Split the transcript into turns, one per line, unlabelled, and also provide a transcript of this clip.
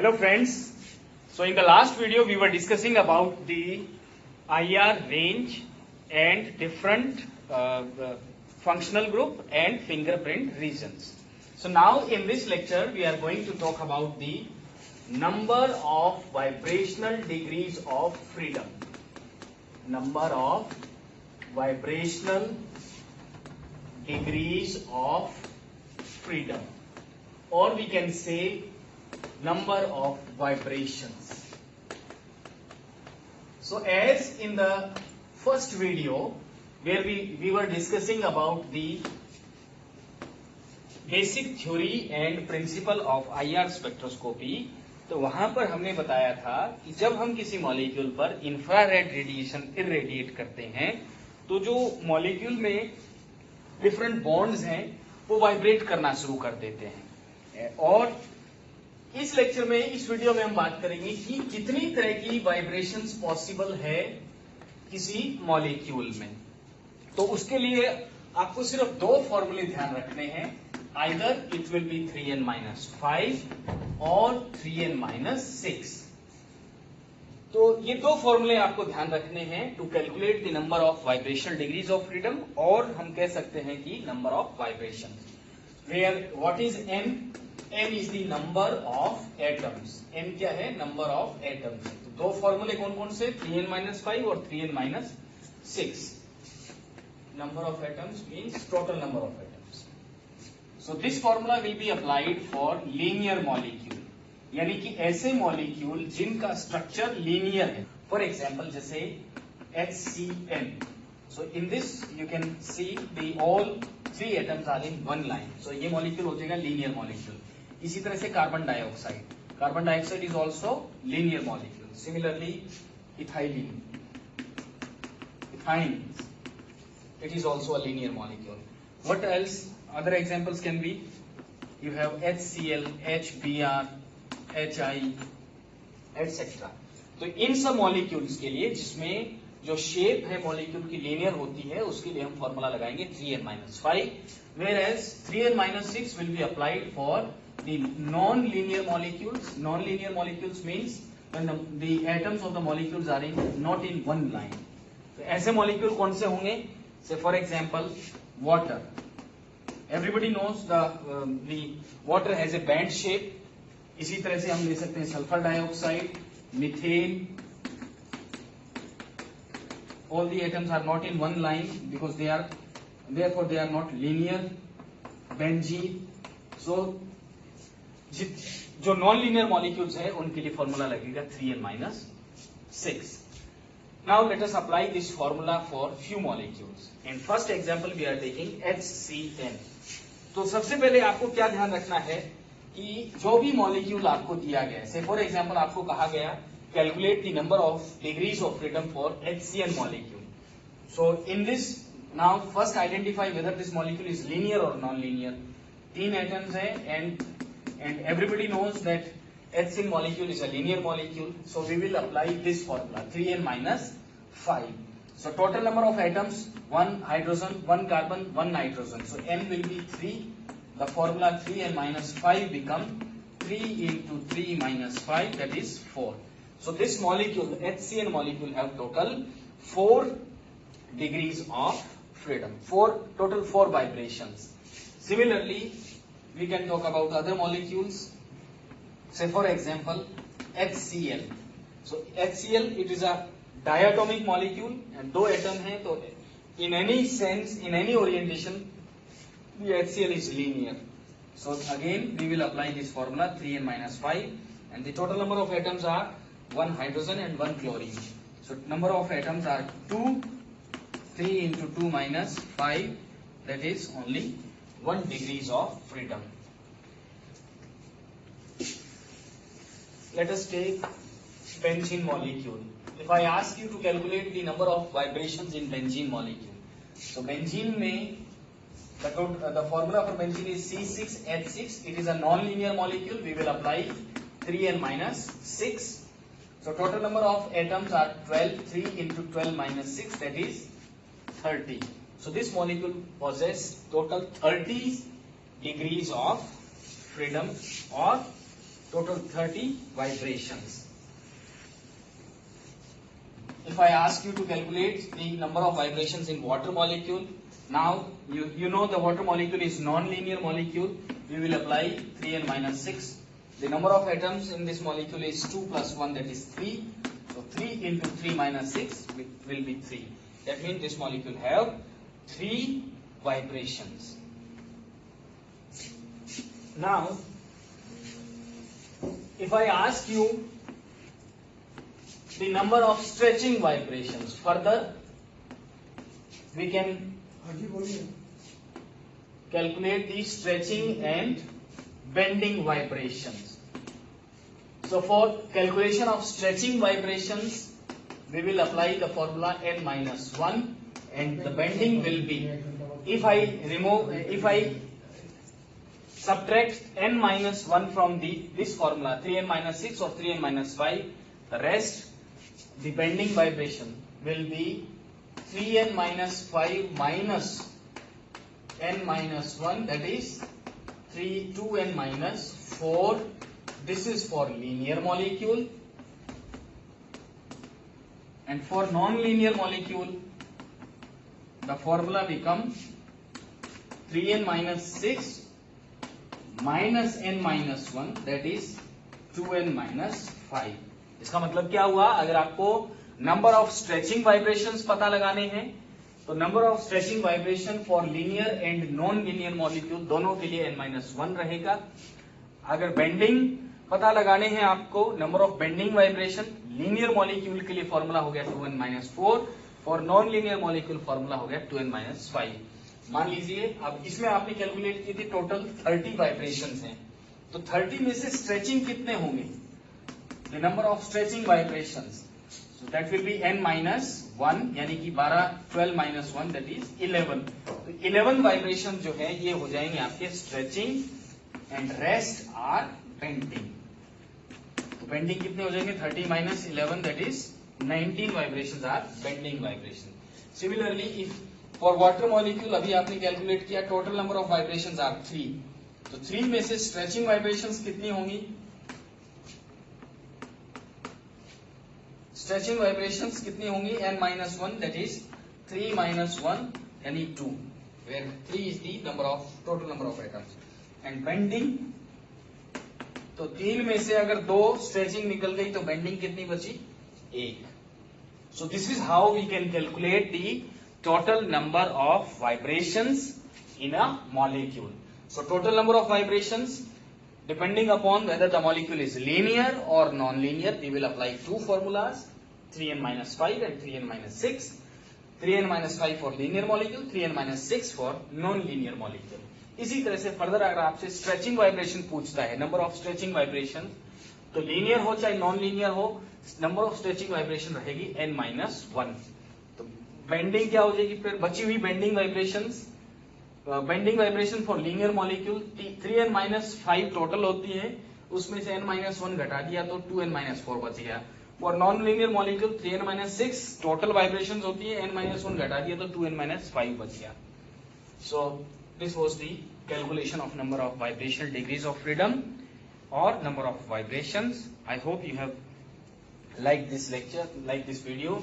Hello friends. So in the last video we were discussing about the IR range and different functional group and fingerprint regions. So now in this lecture we are going to talk about the number of vibrational degrees of freedom. Number of vibrational degrees of freedom, or we can say number of vibrations. So as in the first video where we were discussing about the basic theory and principle of IR spectroscopy, तो वहां पर हमने बताया था कि जब हम किसी मॉलिक्यूल पर इंफ्रारेड रेडिएशन इरेडिएट करते हैं तो जो मॉलिक्यूल में डिफरेंट बॉन्ड्स हैं वो वाइब्रेट करना शुरू कर देते हैं। और इस लेक्चर में, इस वीडियो में हम बात करेंगे कि कितनी तरह की वाइब्रेशंस पॉसिबल है किसी मॉलिक्यूल में। तो उसके लिए आपको सिर्फ दो फॉर्मूले ध्यान रखने हैं, either it will be 3n-5 और 3n-6। तो ये दो फॉर्मूले आपको ध्यान रखने हैं to calculate the number of vibrational degrees of freedom, और हम कह सकते हैं कि number of vibration. Where what is n? n is the number of atoms. n क्या है? Number of atoms. तो दो फॉर्मूले कौन कौन से? 3n-5 और 3n-6। Number of atoms means total number of atoms. So this formula will be applied for linear molecule, यानी कि ऐसे मॉलिक्यूल जिनका स्ट्रक्चर लीनियर है। फॉर एग्जाम्पल जैसे HCl। So in this you can see the all 3 atoms are in one line. So ये molecule हो जाएगा linear molecule. इसी तरह से carbon dioxide is also linear molecule. Similarly ethylene, it is also a linear molecule. What else? Other examples can be, you have HCl, HBr, HI, etc. तो इन सब molecules के लिए जिसमें जो शेप है मॉलिक्यूल की लीनियर होती है, उसके लिए हम फॉर्मूला लगाएंगे 3n-5, whereas 3n-6 will be applied for the non-linear molecules. Non-linear molecules means when the atoms of the molecules are not in one line. तो ऐसे मॉलिक्यूल कौन से होंगे? Say for example water. Everybody knows the water has a band shape. इसी तरह से हम ले सकते हैं sulphur dioxide, methane. All the atoms are not in one line because therefore they are not linear. Benzene. So जो non linear molecules है उनके लिए फॉर्मूला लगेगा 3n-6. Now let us apply this formula for few molecules. In first example we are taking HCl. तो सबसे पहले आपको क्या ध्यान रखना है कि जो भी मॉलिक्यूल आपको दिया गया है, फॉर एग्जाम्पल आपको कहा गया calculate the number of degrees of freedom for HCl molecule. So in this now first identify whether this molecule is linear और नॉन लीनियर। 3 एटम्स है and everybody knows that HCl molecule is a linear molecule, so we will apply this formula 3n-5. So total number of atoms, 1 hydrogen, 1 carbon, 1 nitrogen. So n will be 3. The formula 3n-5 become 3 into 3 minus 5, that is 4. So this molecule, HCl molecule, have total 4 degrees of freedom. Total 4 vibrations. Similarly, we can talk about other molecules. Say for example HCl. So HCl, it is a diatomic molecule and दो atom हैं, तो in any sense, in any orientation, the HCl is linear. So again we will apply this formula 3n-5, and the total number of atoms are 1 hydrogen and 1 chlorine. So number of atoms are 2. 3 into 2 minus 5, that is only 1 degrees of freedom. Let us take benzene molecule. If I ask you to calculate the number of vibrations in benzene molecule, so benzene में the formula for benzene is C6H6. It is a non-linear molecule. We will apply 3n-6. So total number of atoms are 12. 3 into 12 minus 6, that is 30. So this molecule possesses total 30 degrees of freedom or total 30 vibrations. If I ask you to calculate the number of vibrations in water molecule, now you know the water molecule is non-linear molecule. We will apply 3n minus 6. The number of atoms in this molecule is 2 plus 1, that is 3. So 3 into 3 minus 6 will be 3. That means this molecule have 3 vibrations. Now, if I ask you the number of stretching vibrations, further we can calculate the stretching and bending vibrations. So for calculation of stretching vibrations, we will apply the formula n minus 1, and the bending will be, if I subtract n minus 1 from this formula, 3n minus 6 or 3n minus 5, the rest, the bending vibration will be 3n minus 5 minus n minus 1, that is 2n minus 4. This is for linear molecule, and for non-linear molecule the formula becomes 3n minus 6 minus n minus 1, that is 2n minus 5. इसका मतलब क्या हुआ? अगर आपको number of stretching vibrations पता लगाने हैं तो number of stretching vibration for linear and non linear molecule दोनों के लिए n minus 1 रहेगा. अगर बेंडिंग पता लगाने हैं आपको, number of bending vibration linear molecule के लिए फॉर्मूला हो गया 2n minus 4, for non linear molecule formula हो गया 2n minus 5. मान लीजिए अब इसमें आपने कैलकुलेट की थी टोटल 30 वाइब्रेशंस हैं, तो 30 में से स्ट्रेचिंग कितने होंगे? The number of stretching vibrations, so that will be n minus 1, यानी कि 12 minus 1, that is 11. तो 11 वाइब्रेशन जो है ये हो जाएंगे आपके stretching, and rest are bending. तो बेंडिंग कितने हो जाएंगे? 30 minus 11, that is 19 vibrations are bending vibration. Similarly if for water molecule अभी आपने कैलकुलेट किया, total number of vibrations are 3. तो 3 में से स्ट्रेचिंग वाइब्रेशंस कितनी होंगी? स्ट्रेचिंग वाइब्रेशंस कितनी होंगी? n minus 1, that is 3 minus 1, यानी 2, where 3 is the number of total number of atoms. And bending, तो 3 में से अगर 2 स्ट्रेचिंग निकल गई तो बेंडिंग कितनी बची? 1. So this is how we can calculate the total number of vibrations in a molecule. So total number of vibrations, depending upon whether the molecule is linear or non-linear, we will apply two formulas, 3n minus 5 and 3n minus 6. 3n minus 5 for linear molecule, 3n minus 6 for non-linear molecule. इसी तरह से further अगर आपसे stretching vibration पूछता है, number of stretching vibration, तो linear हो चाहे नॉन लीनियर हो, नंबर ऑफ स्ट्रेचिंग वाइब्रेशन रहेगी n minus 1. तो बेंडिंग क्या हो जाएगी? फिर बची हुई bending vibrations, bending vibration for linear molecule 3n minus 5 total होती है, उसमें से n minus 1 घटा दिया तो 2n minus 4 बच गया. For non linear molecule 3n minus 6 total vibrations होती है, n minus 1 घटा दिया तो 2n minus 5 बच गया. So this was the calculation of number of vibrational degrees of freedom और number of vibrations. I hope you have liked this lecture, like this video.